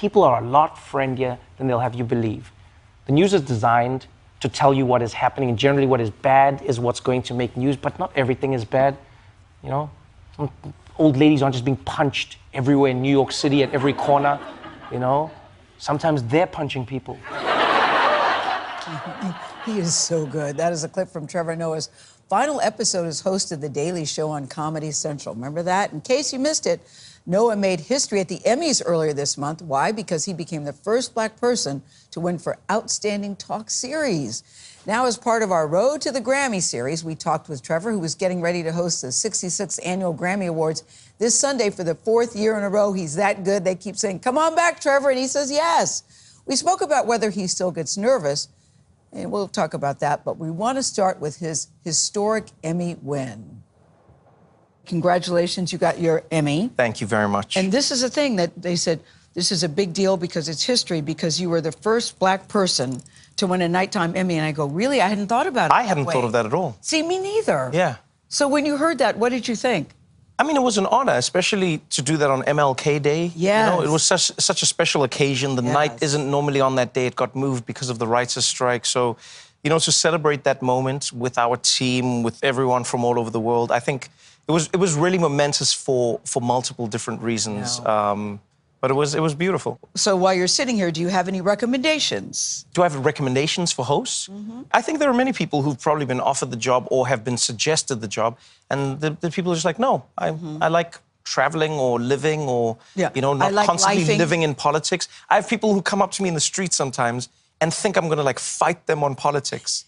people are a lot friendlier than they'll have you believe. The news is designed to tell you what is happening, and generally what is bad is what's going to make news, but not everything is bad. You know, some old ladies aren't just being punched everywhere in New York City at every corner, you know. Sometimes they're punching people. He is so good. That is a clip from Trevor Noah's final episode as host of The Daily Show on Comedy Central. Remember that? In case you missed it, Noah made history at the Emmys earlier this month. Why? Because he became the first Black person to win for Outstanding Talk Series. Now, as part of our Road to the Grammy series, we talked with Trevor, who was getting ready to host the 66th Annual Grammy Awards this Sunday for the 4th year in a row. He's that good. They keep saying, "Come on back, Trevor," and he says yes. We spoke about whether he still gets nervous, and we'll talk about that, but we want to start with his historic Emmy win. Congratulations, you got your Emmy. Thank you very much. And this is a thing that they said, this is a big deal because it's history, because you were the first Black person to win a nighttime Emmy. And I go, really? I hadn't thought about it. I hadn't thought of that at all. See, me neither. Yeah. So when you heard that, what did you think? I mean, it was an honor, especially to do that on MLK Day. Yes. You know, it was such a special occasion. The night isn't normally on that day. It got moved because of the writers' strike. So, you know, to celebrate that moment with our team, with everyone from all over the world, I think it was really momentous for multiple different reasons. But it was beautiful. So while you're sitting here, do you have any recommendations? Do I have recommendations for hosts? Mm-hmm. I think there are many people who've probably been offered the job or have been suggested the job, and the people are just like, no, I like traveling or living or, you know, not constantly living in politics. I have people who come up to me in the street sometimes and think I'm going to, like, fight them on politics.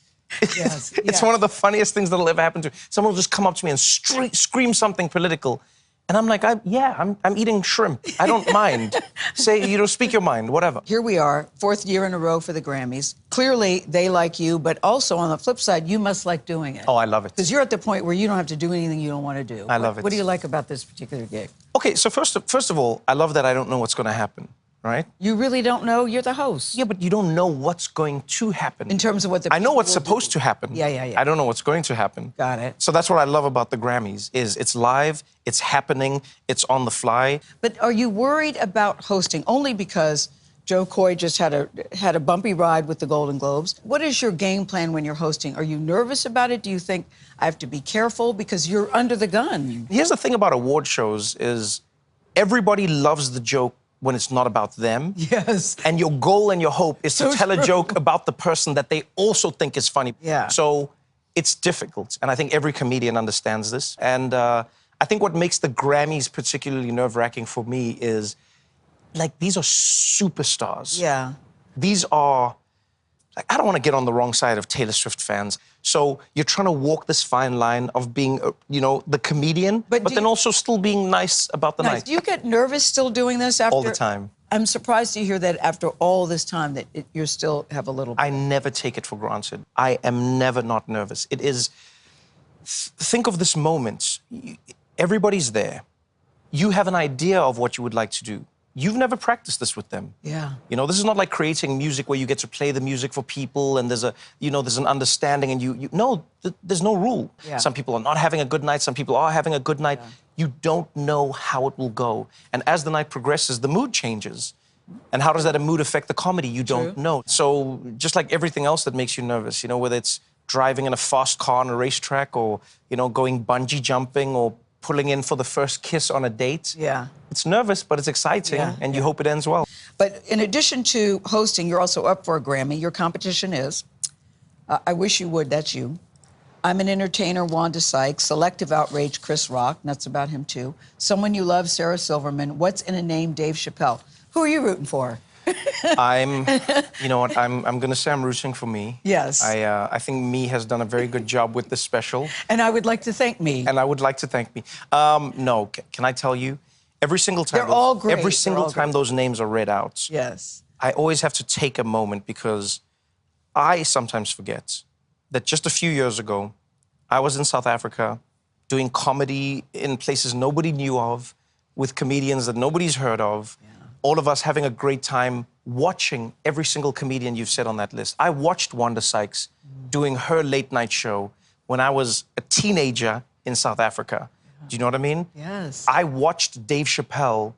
Yes, it's one of the funniest things that'll ever happen to me. Someone will just come up to me and scream something political. And I'm like, I'm eating shrimp. I don't mind. Say, you know, speak your mind, whatever. Here we are, 4th year in a row for the Grammys. Clearly, they like you, but also on the flip side, you must like doing it. Oh, I love it. Because you're at the point where you don't have to do anything you don't want to do. I love it. What do you like about this particular gig? Okay, so first of all, I love that I don't know what's going to happen, right? You really don't know? You're the host. Yeah, but you don't know what's going to happen. In terms of what the I know what's supposed to happen. Yeah. I don't know what's going to happen. Got it. So that's what I love about the Grammys, is it's live, it's happening, it's on the fly. But are you worried about hosting? Only because Joe Coy just had a bumpy ride with the Golden Globes. What is your game plan when you're hosting? Are you nervous about it? Do you think I have to be careful because you're under the gun? Here's the thing about award shows is everybody loves the joke when it's not about them. Yes. And your goal and your hope is to tell a joke about the person that they also think is funny. Yeah. So it's difficult, and I think every comedian understands this. And I think what makes the Grammys particularly nerve-wracking for me is, like, these are superstars. Yeah. These are, like, I don't want to get on the wrong side of Taylor Swift fans. So you're trying to walk this fine line of being, you know, the comedian, but then also still being nice about the night. Do you get nervous still doing this after? All the time. I'm surprised to hear that after all this time that you still have a little... I never take it for granted. I am never not nervous. It is... Think of this moment. Everybody's there. You have an idea of what you would like to do. You've never practiced this with them. Yeah. You know, this is not like creating music where you get to play the music for people and there's a, you know, there's an understanding and no, there's no rule. Yeah. Some people are not having a good night, some people are having a good night. Yeah. You don't know how it will go. And as the night progresses, the mood changes. And how does that mood affect the comedy? You don't know. So just like everything else that makes you nervous, you know, whether it's driving in a fast car on a racetrack or, you know, going bungee jumping or pulling in for the first kiss on a date. Yeah. It's nervous, but it's exciting, and you hope it ends well. But in addition to hosting, you're also up for a Grammy. Your competition is I Wish You Would, that's you. I'm an Entertainer, Wanda Sykes. Selective Outrage, Chris Rock, and that's about him too. Someone You Love, Sarah Silverman. What's in a Name, Dave Chappelle. Who are you rooting for? You know what, I'm going to say I'm rooting for me. Yes. I think Me has done a very good job with this special. And I would like to thank Me. And I would like to thank Me. No, can I tell you, every single time... They're all great. Every single time those names are read out, yes, I always have to take a moment because I sometimes forget that just a few years ago, I was in South Africa doing comedy in places nobody knew of, with comedians that nobody's heard of. Yeah. All of us having a great time watching every single comedian you've said on that list. I watched Wanda Sykes doing her late-night show when I was a teenager in South Africa. Do you know what I mean? Yes. I watched Dave Chappelle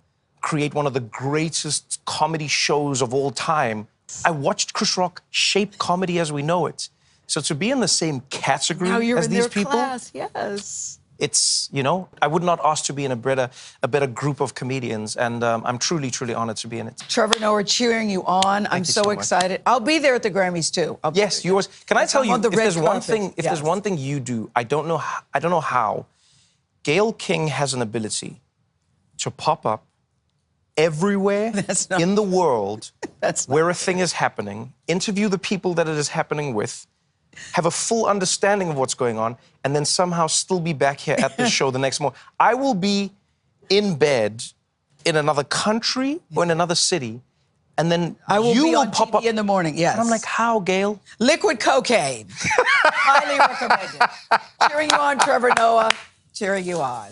create one of the greatest comedy shows of all time. I watched Chris Rock shape comedy as we know it. So to be in the same category Now you're as in these their people, class, yes. it's, you know, I would not ask to be in a better group of comedians, and I'm truly, truly honored to be in it. Trevor Noah cheering you on. I'm you so so much. excited. I'll be there at the Grammys too. Yes, yours. Can I tell I'm you, on the if red there's one carpet. thing, if Yes. there's one thing you do, I don't know how. Gayle King has an ability to pop up everywhere That's not- in the world That's not where a thing is happening, interview the people that it is happening with, have a full understanding of what's going on, and then somehow still be back here at the show the next morning. I will be in bed in another country or in another city, and then I will you be will on pop TV up. in the morning, yes. And I'm like, how, Gayle? Liquid cocaine. Highly recommended. Cheering you on, Trevor Noah. Cheering you on.